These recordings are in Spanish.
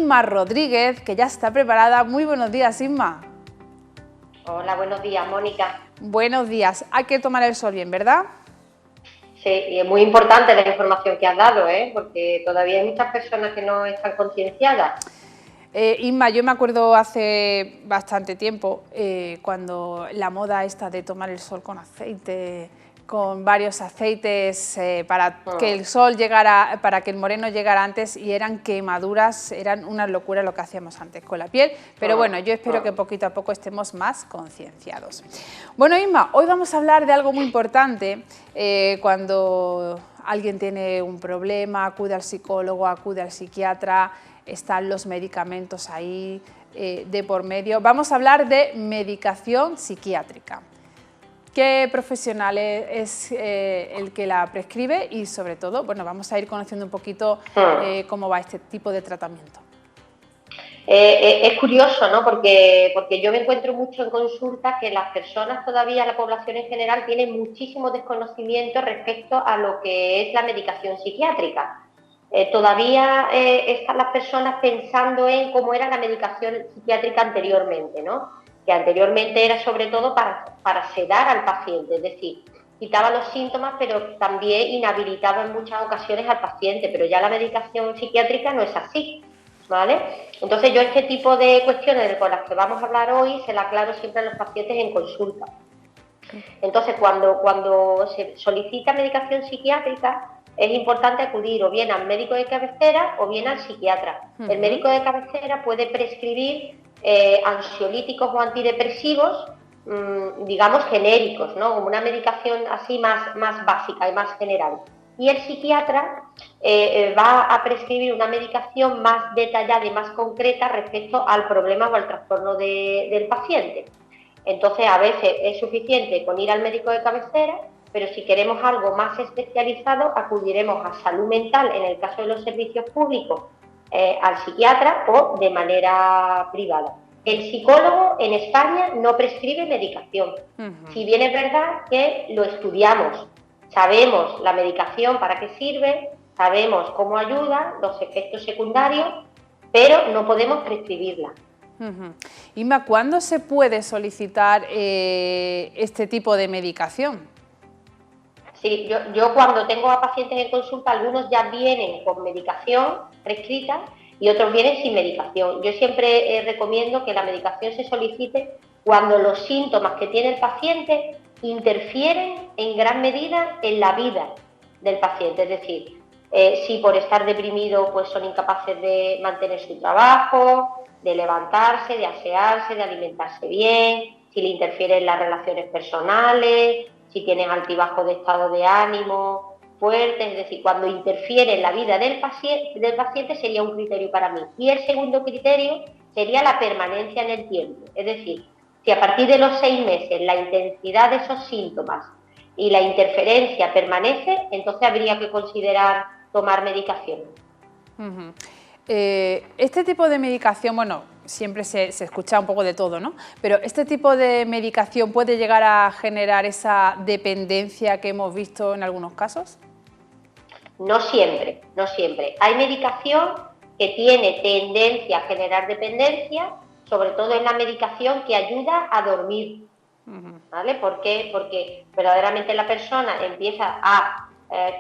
Inma Rodríguez, que ya está preparada. Muy buenos días, Inma. Hola, buenos días, Mónica. Buenos días. Hay que tomar el sol bien, ¿verdad? Sí, y es muy importante la información que has dado, porque todavía hay muchas personas que no están concienciadas. Inma, yo me acuerdo hace bastante tiempo, cuando la moda esta de tomar el sol con aceite, con varios aceites para que el sol llegara, para que el moreno llegara antes, y eran quemaduras, eran una locura lo que hacíamos antes con la piel, pero bueno, yo espero que poquito a poco estemos más concienciados. Bueno, Inma, hoy vamos a hablar de algo muy importante. Cuando alguien tiene un problema, acude al psicólogo, acude al psiquiatra, están los medicamentos ahí de por medio. Vamos a hablar de medicación psiquiátrica. ¿Qué profesional es el que la prescribe? Y sobre todo, bueno, vamos a ir conociendo un poquito cómo va este tipo de tratamiento. Es curioso, ¿no? Porque yo me encuentro mucho en consulta que las personas todavía, la población en general, tiene muchísimo desconocimiento respecto a lo que es la medicación psiquiátrica. Todavía están las personas pensando en cómo era la medicación psiquiátrica anteriormente, ¿no? Que anteriormente era sobre todo para sedar al paciente, es decir, quitaba los síntomas, pero también inhabilitaba en muchas ocasiones al paciente, pero ya la medicación psiquiátrica no es así, ¿vale? Entonces yo este tipo de cuestiones con las que vamos a hablar hoy se las aclaro siempre a los pacientes en consulta. Entonces cuando se solicita medicación psiquiátrica, es importante acudir o bien al médico de cabecera o bien al psiquiatra. El médico de cabecera puede prescribir ansiolíticos o antidepresivos, digamos genéricos, ¿no? Como una medicación así más básica y más general. Y el psiquiatra va a prescribir una medicación más detallada y más concreta respecto al problema o al trastorno del paciente. Entonces, a veces es suficiente con ir al médico de cabecera, pero si queremos algo más especializado, acudiremos a salud mental, en el caso de los servicios públicos, al psiquiatra o de manera privada. El psicólogo en España no prescribe medicación. Si bien es verdad que lo estudiamos, sabemos la medicación para qué sirve, sabemos cómo ayuda, los efectos secundarios, pero no podemos prescribirla. Inma, ¿cuándo se puede solicitar este tipo de medicación? Sí, yo cuando tengo a pacientes en consulta, algunos ya vienen con medicación prescrita y otros vienen sin medicación. Yo siempre recomiendo que la medicación se solicite cuando los síntomas que tiene el paciente interfieren en gran medida en la vida del paciente. Es decir, si por estar deprimido pues son incapaces de mantener su trabajo, de levantarse, de asearse, de alimentarse bien, si le interfieren las relaciones personales, si tienen altibajo de estado de ánimo fuerte, es decir, cuando interfiere en la vida del paciente sería un criterio para mí. Y el segundo criterio sería la permanencia en el tiempo, es decir, si a partir de los 6 meses la intensidad de esos síntomas y la interferencia permanece, entonces habría que considerar tomar medicación. Este tipo de medicación, bueno, siempre se escucha un poco de todo, ¿no? Pero este tipo de medicación puede llegar a generar esa dependencia que hemos visto en algunos casos. No siempre, no siempre. Hay medicación que tiene tendencia a generar dependencia, sobre todo en la medicación que ayuda a dormir, ¿vale? ¿Por qué? Porque verdaderamente la persona empieza a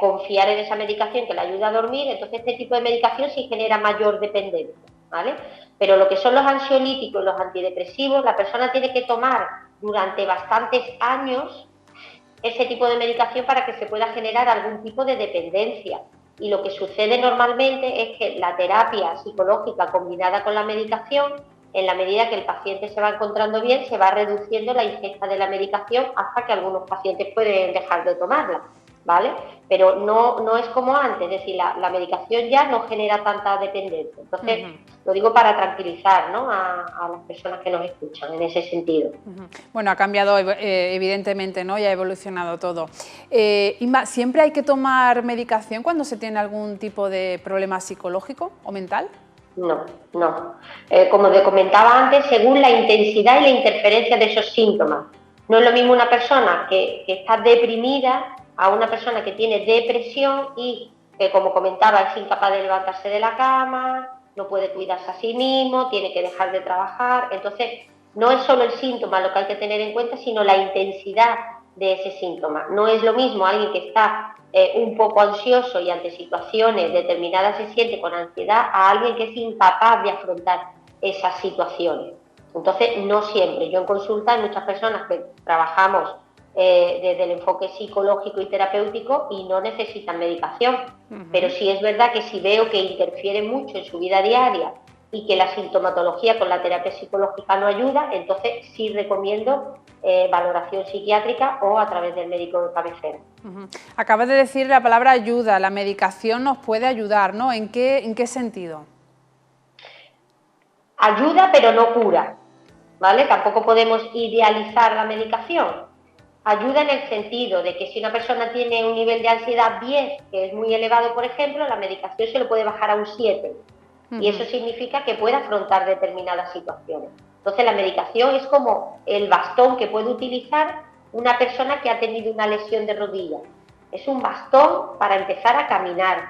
confiar en esa medicación que le ayuda a dormir, entonces este tipo de medicación sí genera mayor dependencia, ¿vale? Pero lo que son los ansiolíticos y los antidepresivos, la persona tiene que tomar durante bastantes años ese tipo de medicación para que se pueda generar algún tipo de dependencia. Y lo que sucede normalmente es que la terapia psicológica combinada con la medicación, en la medida que el paciente se va encontrando bien, se va reduciendo la ingesta de la medicación hasta que algunos pacientes pueden dejar de tomarla, ¿vale? Pero no es como antes, es decir, la medicación ya no genera tanta dependencia. Entonces, lo digo para tranquilizar, ¿no?, a las personas que nos escuchan en ese sentido. Bueno, ha cambiado evidentemente, ¿no?, y ha evolucionado todo. Inma, ¿siempre hay que tomar medicación cuando se tiene algún tipo de problema psicológico o mental? No. Como te comentaba antes, según la intensidad y la interferencia de esos síntomas. No es lo mismo una persona que está deprimida a una persona que tiene depresión y que, como comentaba, es incapaz de levantarse de la cama, no puede cuidarse a sí mismo, tiene que dejar de trabajar. Entonces, no es solo el síntoma lo que hay que tener en cuenta, sino la intensidad de ese síntoma. No es lo mismo alguien que está un poco ansioso y ante situaciones determinadas se siente con ansiedad a alguien que es incapaz de afrontar esas situaciones. Entonces, no siempre. Yo en consulta hay muchas personas que trabajamos desde el enfoque psicológico y terapéutico y no necesitan medicación. Pero sí es verdad que si veo que interfiere mucho en su vida diaria y que la sintomatología con la terapia psicológica no ayuda, entonces sí recomiendo valoración psiquiátrica o a través del médico de cabecera. Acabas de decir la palabra ayuda, la medicación nos puede ayudar, ¿no? ¿En qué sentido? Ayuda, pero no cura, ¿vale? Tampoco podemos idealizar la medicación. Ayuda en el sentido de que si una persona tiene un nivel de ansiedad 10, que es muy elevado, por ejemplo, la medicación se lo puede bajar a un 7. Y eso significa que puede afrontar determinadas situaciones. Entonces la medicación es como el bastón que puede utilizar una persona que ha tenido una lesión de rodilla. Es un bastón para empezar a caminar,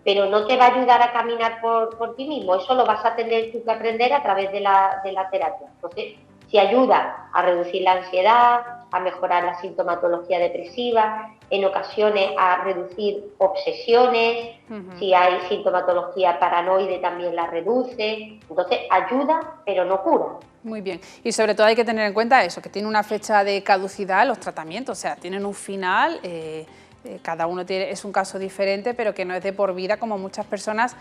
pero no te va a ayudar a caminar por ti mismo. Eso lo vas a tener tú que aprender a través de la terapia. Entonces, si ayuda a reducir la ansiedad, a mejorar la sintomatología depresiva, en ocasiones a reducir obsesiones, si hay sintomatología paranoide también la reduce, entonces ayuda pero no cura. Muy bien, y sobre todo hay que tener en cuenta eso, que tiene una fecha de caducidad los tratamientos, o sea, tienen un final, cada uno es un caso diferente, pero que no es de por vida como muchas personas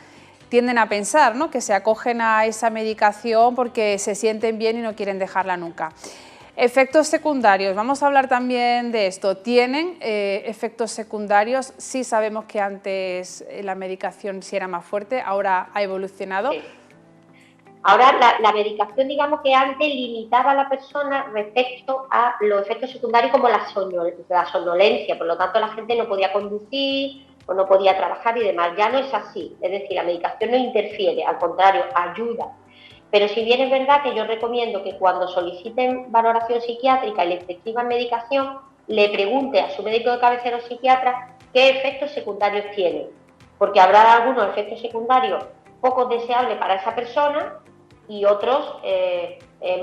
tienden a pensar, ¿no? Que se acogen a esa medicación porque se sienten bien y no quieren dejarla nunca. Efectos secundarios, vamos a hablar también de esto. ¿Tienen efectos secundarios? Sí sabemos que antes la medicación sí era más fuerte, ahora ha evolucionado. Sí. Ahora la medicación, digamos que antes limitaba a la persona respecto a los efectos secundarios como la somnolencia, por lo tanto la gente no podía conducir o no podía trabajar y demás. Ya no es así, es decir, la medicación no interfiere, al contrario, ayuda. Pero si bien es verdad que yo recomiendo que cuando soliciten valoración psiquiátrica y les prescriban medicación, le pregunte a su médico de cabecera o psiquiatra qué efectos secundarios tiene, porque habrá algunos efectos secundarios poco deseables para esa persona y otros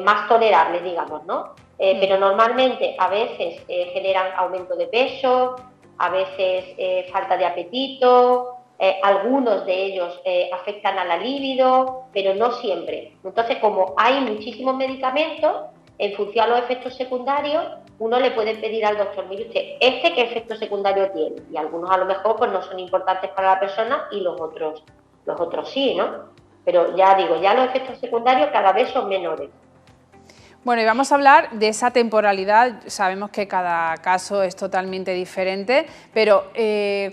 más tolerables, digamos, ¿no? Pero normalmente a veces generan aumento de peso, a veces falta de apetito, algunos de ellos afectan a la libido, pero no siempre. Entonces, como hay muchísimos medicamentos, en función a los efectos secundarios, uno le puede pedir al doctor, mire usted, ¿este qué efecto secundario tiene? Y algunos a lo mejor pues no son importantes para la persona y los otros sí, ¿no? Pero ya digo, ya los efectos secundarios cada vez son menores. Bueno, y vamos a hablar de esa temporalidad. Sabemos que cada caso es totalmente diferente, pero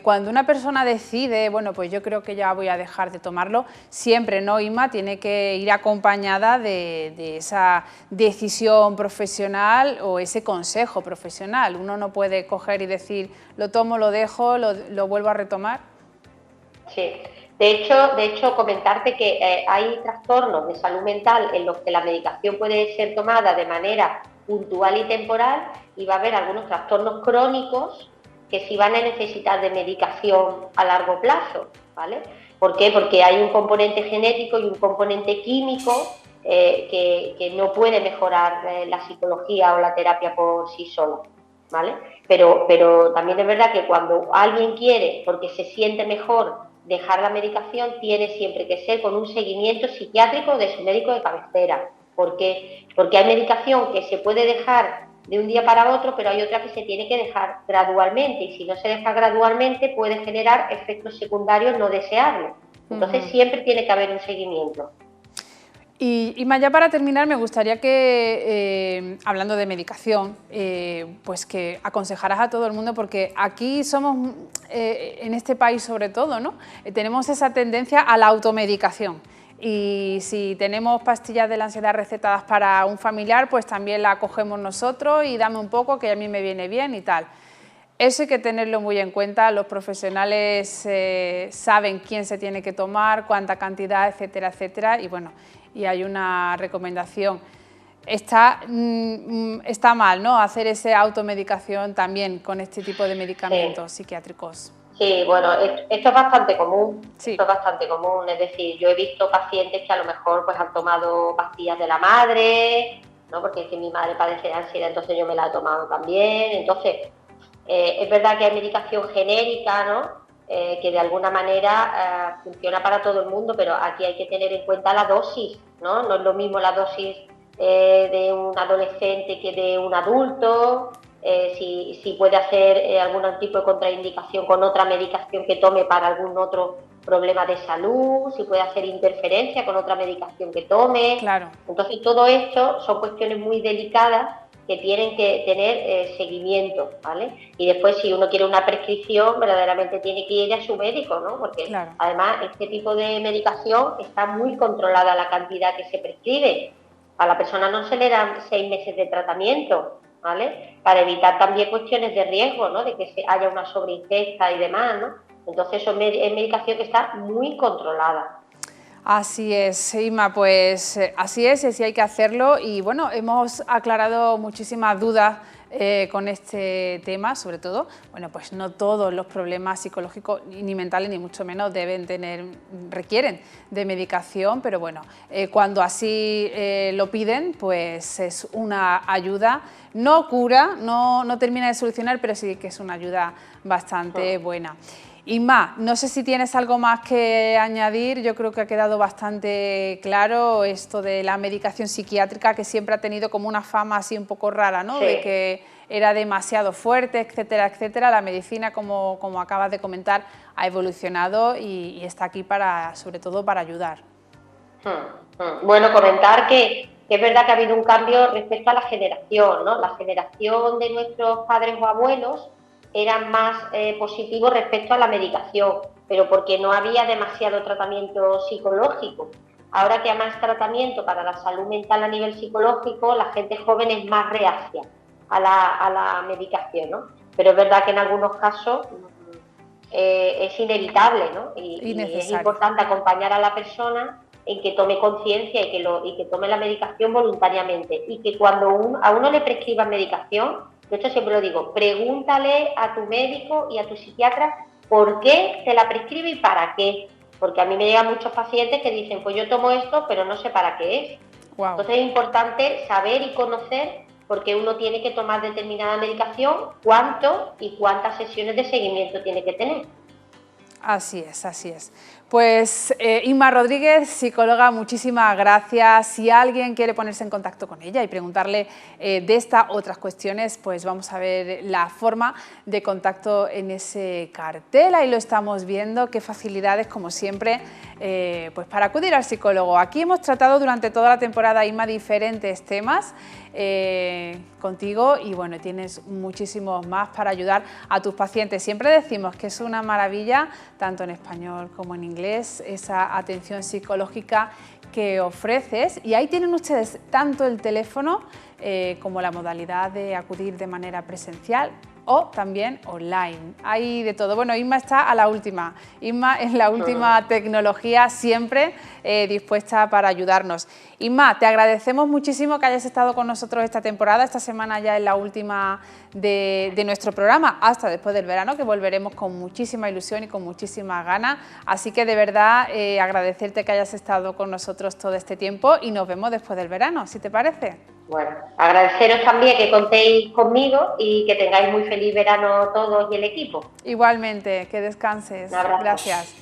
cuando una persona decide, bueno, pues yo creo que ya voy a dejar de tomarlo, siempre, ¿no, Inma? Tiene que ir acompañada de esa decisión profesional o ese consejo profesional. Uno no puede coger y decir, lo tomo, lo dejo, lo vuelvo a retomar. Sí. De hecho, comentarte que hay trastornos de salud mental en los que la medicación puede ser tomada de manera puntual y temporal y va a haber algunos trastornos crónicos que sí van a necesitar de medicación a largo plazo, ¿vale? ¿Por qué? Porque hay un componente genético y un componente químico que no puede mejorar la psicología o la terapia por sí sola, ¿vale? Pero también es verdad que cuando alguien quiere, porque se siente mejor, dejar la medicación, tiene siempre que ser con un seguimiento psiquiátrico de su médico de cabecera. Porque hay medicación que se puede dejar de un día para otro, pero hay otra que se tiene que dejar gradualmente, y si no se deja gradualmente puede generar efectos secundarios no deseables. Entonces siempre tiene que haber un seguimiento. Y ya para terminar, me gustaría que, hablando de medicación, pues que aconsejaras a todo el mundo, porque aquí somos, en este país sobre todo, ¿no? Tenemos esa tendencia a la automedicación. Y si tenemos pastillas de la ansiedad recetadas para un familiar, pues también la cogemos nosotros y dame un poco que a mí me viene bien y tal. Eso hay que tenerlo muy en cuenta, los profesionales saben quién se tiene que tomar, cuánta cantidad, etcétera, etcétera, y bueno, y hay una recomendación. Está mal, ¿no?, hacer esa automedicación también con este tipo de medicamentos psiquiátricos. Sí, bueno, esto es bastante común, Sí. esto es bastante común, es decir, yo he visto pacientes que a lo mejor pues han tomado pastillas de la madre, ¿no? Porque si mi madre padece de ansiedad, entonces yo me la he tomado también, entonces es verdad que hay medicación genérica, ¿no? Que de alguna manera funciona para todo el mundo, pero aquí hay que tener en cuenta la dosis, ¿no? No es lo mismo la dosis de un adolescente que de un adulto, si puede hacer algún tipo de contraindicación con otra medicación que tome para algún otro problema de salud, si puede hacer interferencia con otra medicación que tome. Claro. Entonces, todo esto son cuestiones muy delicadas que tienen que tener seguimiento, ¿vale? Y después, si uno quiere una prescripción, verdaderamente tiene que ir a su médico, ¿no? Porque Claro. además este tipo de medicación está muy controlada la cantidad que se prescribe. A la persona no se le dan 6 meses de tratamiento, ¿vale? Para evitar también cuestiones de riesgo, ¿no? De que haya una sobreingesta y demás, ¿no? Entonces, eso es medicación que está muy controlada. Así es, Inma, pues así es, y así hay que hacerlo. Y bueno, hemos aclarado muchísimas dudas con este tema, sobre todo, bueno, pues no todos los problemas psicológicos ni mentales, ni mucho menos requieren de medicación, pero bueno, cuando así lo piden, pues es una ayuda, no cura, no termina de solucionar, pero sí que es una ayuda bastante buena. Inma, no sé si tienes algo más que añadir. Yo creo que ha quedado bastante claro esto de la medicación psiquiátrica, que siempre ha tenido como una fama así un poco rara, ¿no? Sí. De que era demasiado fuerte, etcétera, etcétera. La medicina, como acabas de comentar, ha evolucionado y está aquí sobre todo para ayudar. Bueno, comentar que es verdad que ha habido un cambio respecto a la generación, ¿no? La generación de nuestros padres o abuelos eran más positivos respecto a la medicación, pero porque no había demasiado tratamiento psicológico. Ahora que hay más tratamiento para la salud mental a nivel psicológico, la gente joven es más reacia a la medicación, ¿no? Pero es verdad que en algunos casos es inevitable, ¿no? Y es importante acompañar a la persona en que tome conciencia y que tome la medicación voluntariamente. Y que cuando a uno le prescriban medicación, de hecho siempre lo digo, pregúntale a tu médico y a tu psiquiatra por qué te la prescribe y para qué. Porque a mí me llegan muchos pacientes que dicen, pues yo tomo esto, pero no sé para qué es. Wow. Entonces es importante saber y conocer por qué uno tiene que tomar determinada medicación, cuánto y cuántas sesiones de seguimiento tiene que tener. Así es, así es. Pues Inma Rodríguez, psicóloga, muchísimas gracias. Si alguien quiere ponerse en contacto con ella y preguntarle de estas otras cuestiones, pues vamos a ver la forma de contacto en ese cartel. Ahí lo estamos viendo, qué facilidades, como siempre, pues para acudir al psicólogo. Aquí hemos tratado durante toda la temporada, Inma, diferentes temas contigo y bueno, tienes muchísimos más para ayudar a tus pacientes. Siempre decimos que es una maravilla, tanto en español como en inglés, esa atención psicológica que ofreces, y ahí tienen ustedes tanto el teléfono como la modalidad de acudir de manera presencial o también online. Hay de todo. Bueno, Inma está a la última. Inma es la última tecnología, siempre dispuesta para ayudarnos. Inma, te agradecemos muchísimo que hayas estado con nosotros esta temporada. Esta semana ya es la última de nuestro programa, hasta después del verano, que volveremos con muchísima ilusión y con muchísimas ganas. Así que de verdad agradecerte que hayas estado con nosotros todo este tiempo y nos vemos después del verano, si te parece. Bueno, agradeceros también que contéis conmigo y que tengáis muy feliz verano todos y el equipo. Igualmente, que descanses. Un abrazo. Gracias.